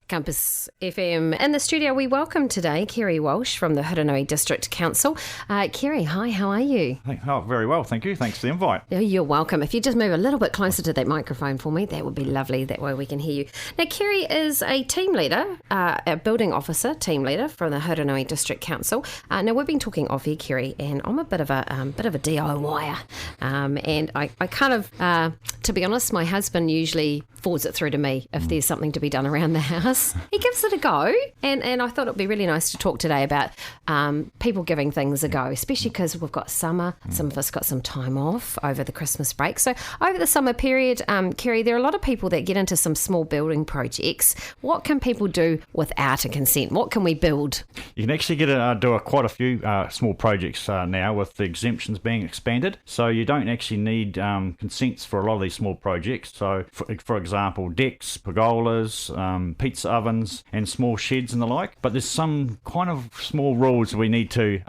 Campus FM. In the studio, we welcome today Kerry Walsh from the Hurunui District Council. Kerry, hi, how are you? Oh, very well, thank you. Thanks for the invite. You're welcome. If you just move a little bit closer to that microphone for me, that would be lovely. That way we can hear you. Now, Kerry is a team leader, a building officer, team leader from the Hurunui District Council. Now, we've been talking off here, Kerry, and I'm a bit of a DIYer. And I kind of, to be honest, my husband usually forwards it through to me if there's something to be done around the house. He gives it a go, and I thought it'd be really nice to talk today about people giving things a go, especially because we've got summer. Some of us got some time off over the Christmas break. So over the summer period, Kerry, there are a lot of people that get into some small building projects. What can people do without a consent? What can we build? You can actually do quite a few small projects now with the exemptions being expanded. So you don't actually need consents for a lot of these small projects. So for example, decks, pergolas, pizza ovens and small sheds and the like. But there's some kind of small rules we need to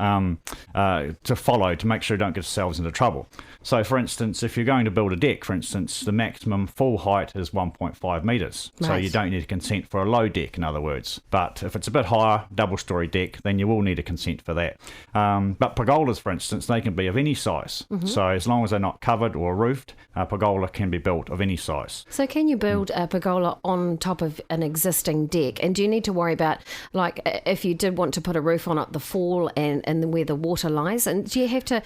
follow to make sure we don't get ourselves into trouble. So for instance, if you're going to build a deck, for instance, the maximum full height is 1.5 metres. Right. So you don't need a consent for a low deck, in other words. But if it's a bit higher, double-storey deck, then you will need a consent for that. But pergolas, for instance, they can be of any size. Mm-hmm. So as long as they're not covered or roofed, a pergola can be built of any size. So can you build a pergola on top of an existing deck? And do you need to worry about, like, if you did want to put a roof on it, the fall and where the water lies? And do you have to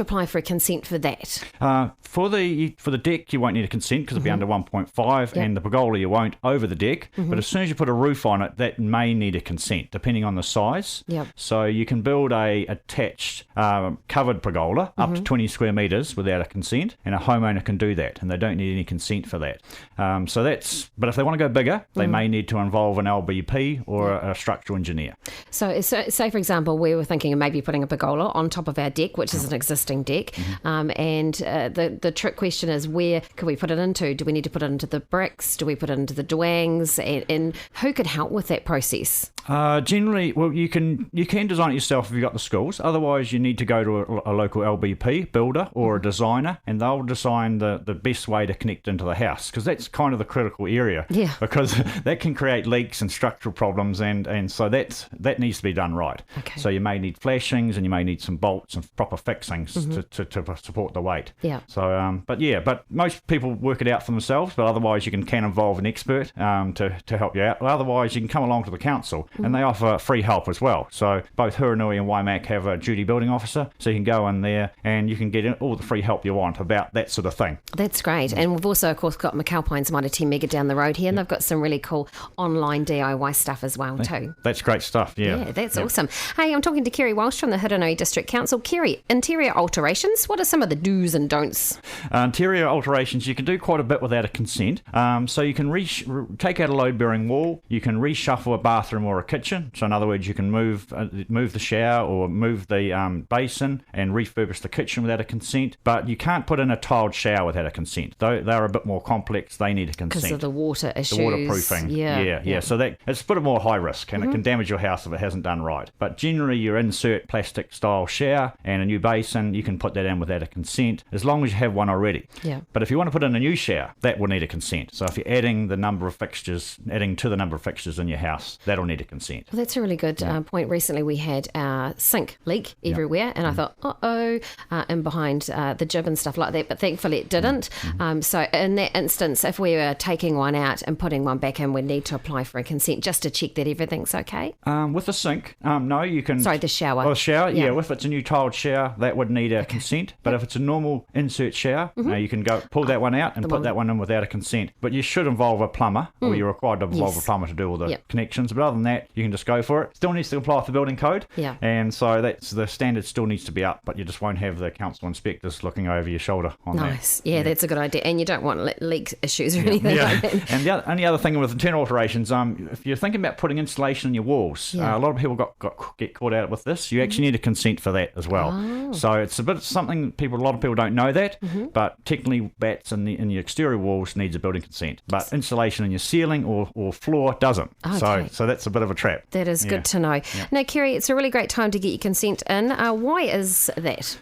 apply for a consent for that? For the deck, you won't need a consent because it'll be under 1.5, and the pergola you won't over the deck. But as soon as you put a roof on it, that may need a consent depending on the size. So you can build a attached covered pergola up to 20 square metres without a consent, and a homeowner can do that, and they don't need any consent for that. But if they want to go bigger, they may need to involve an LBP or a structural engineer. So say for example, we were thinking of maybe putting a pergola on top of our deck, which is an existing deck, and the trick question is, where can we put it into? Do we need to put it into the bricks? Do we put it into the dwangs? And who could help with that process? Generally, well, you can design it yourself if you've got the skills. Otherwise, you need to go to a local LBP builder or a designer, and they'll design the best way to connect into the house, because that's kind of the critical area. Yeah. Because that can create leaks and structural problems, and so that needs to be done right. Okay. So you may need flashings, and you may need some bolts and proper fixings to support the weight. Yeah. So, but most people work it out for themselves. But otherwise, you can involve an expert to help you out. Otherwise, you can come along to the council, and they offer free help as well. So both Hurunui and Waimak have a duty building officer, so you can go in there and you can get all the free help you want about that sort of thing. That's great. And we've also, of course, got McAlpine's Mitre 10 Mega down the road here, and they've got some really cool online DIY stuff as well too. That's great stuff, Yeah, that's awesome. Hey, I'm talking to Kerry Walsh from the Hurunui District Council. Kerry, interior alterations, what are some of the do's and don'ts? Interior alterations, you can do quite a bit without a consent. So you can take out a load-bearing wall, you can reshuffle a bathroom or a kitchen. So in other words, you can move the shower or move the basin and refurbish the kitchen without a consent. But you can't put in a tiled shower without a consent. They're a bit more complex. They need a consent. Because of the water issues. The waterproofing. Yeah. So it's a bit more high risk, and it can damage your house if it hasn't done right. But generally, your insert plastic style shower and a new basin, you can put that in without a consent, as long as you have one already. Yeah. But if you want to put in a new shower, that will need a consent. So if you're adding to the number of fixtures in your house, that'll need a consent. Well, that's a really good point. Recently, we had a sink leak everywhere, and I thought, and behind the jib and stuff like that, but thankfully it didn't. So in that instance, if we were taking one out and putting one back in, we'd need to apply for a consent just to check that everything's okay. With the sink, no, you can... Sorry, the shower. Oh, the shower, yeah. If it's a new tiled shower, that would need a consent. But if it's a normal insert shower, you can go pull that one out and put that one in without a consent. But you should involve a plumber, or you're required to involve a plumber to do all the connections. But other than that, you can just go for it. Still needs to comply with the building code. Yeah. And so that's the standard still needs to be up, but you just won't have the council inspectors looking over your shoulder on that. Nice. Yeah, that's a good idea. And you don't want leak issues or anything like that. And the only other thing with internal alterations, if you're thinking about putting insulation in your walls, a lot of people get caught out with this. You actually need a consent for that as well. Oh. So it's a bit something a lot of people don't know that, but technically bats in the exterior walls needs a building consent, but insulation in your ceiling or floor doesn't. Okay. So that's a bit of of a trap. That is good to know. Now, Kerry, it's a really great time to get your consent in. Why is that?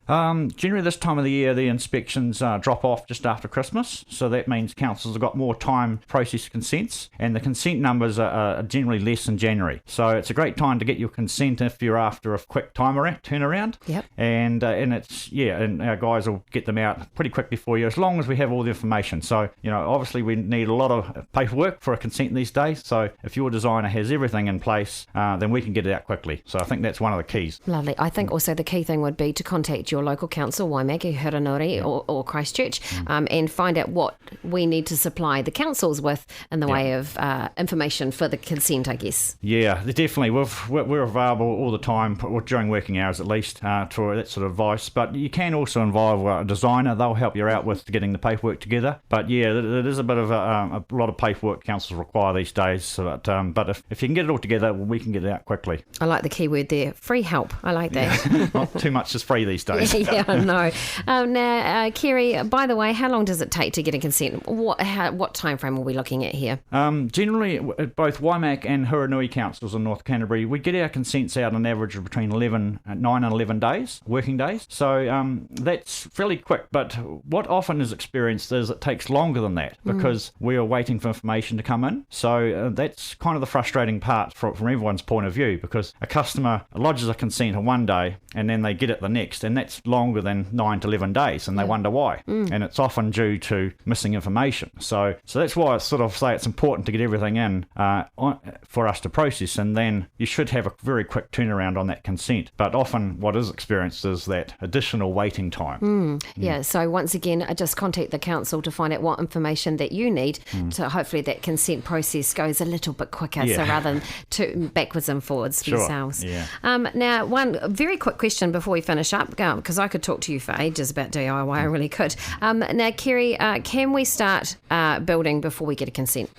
Generally, this time of the year, the inspections drop off just after Christmas. So that means councils have got more time to process consents, and the consent numbers are generally less in January. So it's a great time to get your consent if you're after a quick turnaround. Yep. And and our guys will get them out pretty quickly for you as long as we have all the information. So, obviously we need a lot of paperwork for a consent these days. So if your designer has everything in place, then we can get it out quickly. So I think that's one of the keys. Lovely. I think also the key thing would be to contact your local council, Waimaki, Hurunui or Christchurch, and find out what we need to supply the councils with in the way of information for the consent, I guess. Yeah, definitely. We're available all the time, during working hours at least, for that sort of advice. But you can also involve a designer. They'll help you out with getting the paperwork together. But yeah, it is a bit of a lot of paperwork councils require these days. So, but if you can get it all together, we can get it out quickly. I like the key word there, free help. I like that. Yeah. Not too much is free these days. Yeah, I know. Now, Kerry, by the way, how long does it take to get a consent? What time frame are we looking at here? Generally, both Waimak and Hurunui councils in North Canterbury, we get our consents out on average of between 9 and 11 days, working days. So that's fairly quick. But what often is experienced is it takes longer than that because we are waiting for information to come in. So that's kind of the frustrating part from everyone's point of view, because a customer lodges a consent on one day and then they get it the next, and that's longer than 9 to 11 days, and they wonder why. And it's often due to missing information. So that's why I sort of say it's important to get everything in for us to process, and then you should have a very quick turnaround on that consent. But often what is experienced is that additional waiting time. Yeah, so once again, just contact the council to find out what information that you need to hopefully that consent process goes a little bit quicker, so rather than backwards and forwards for yourselves. Yeah. Now, one very quick question before we finish up, because I could talk to you for ages about DIY, I really could. Now, Kerry, can we start building before we get a consent?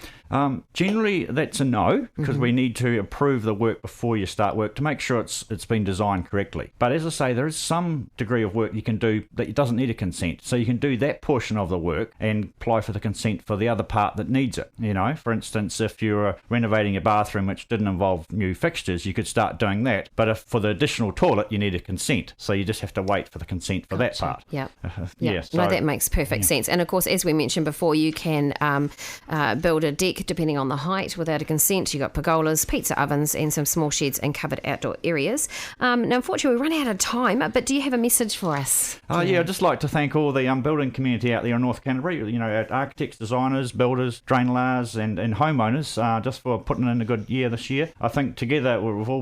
Generally, that's a no, because we need to approve the work before you start work to make sure it's been designed correctly. But as I say, there is some degree of work you can do that doesn't need a consent. So you can do that portion of the work and apply for the consent for the other part that needs it. For instance, if you're renovating a bathroom which didn't involve new fixtures, you could start doing that. But if for the additional toilet, you need a consent. So you just have to wait for the consent for that part. Yeah. So, no, that makes perfect sense. And of course, as we mentioned before, you can build a deck depending on the height without a consent. You've got pergolas, pizza ovens, and some small sheds and covered outdoor areas. Now, unfortunately, we run out of time, but do you have a message for us? I'd just like to thank all the building community out there in North Canterbury, architects, designers, builders, drainlars and homeowners, just for putting in a good year this year. I think together we've all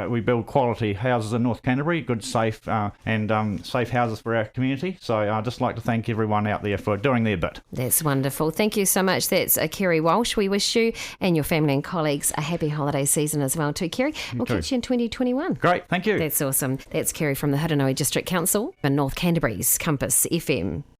we build quality houses in North Canterbury, good, safe and safe houses for our community. So I'd just like to thank everyone out there for doing their bit. That's wonderful. Thank you so much. That's Kerry Walsh. We wish you and your family and colleagues a happy holiday season as well too, Kerry. We'll catch you in 2021. Great, thank you. That's awesome. That's Kerry from the Hurunui District Council and North Canterbury's Compass FM.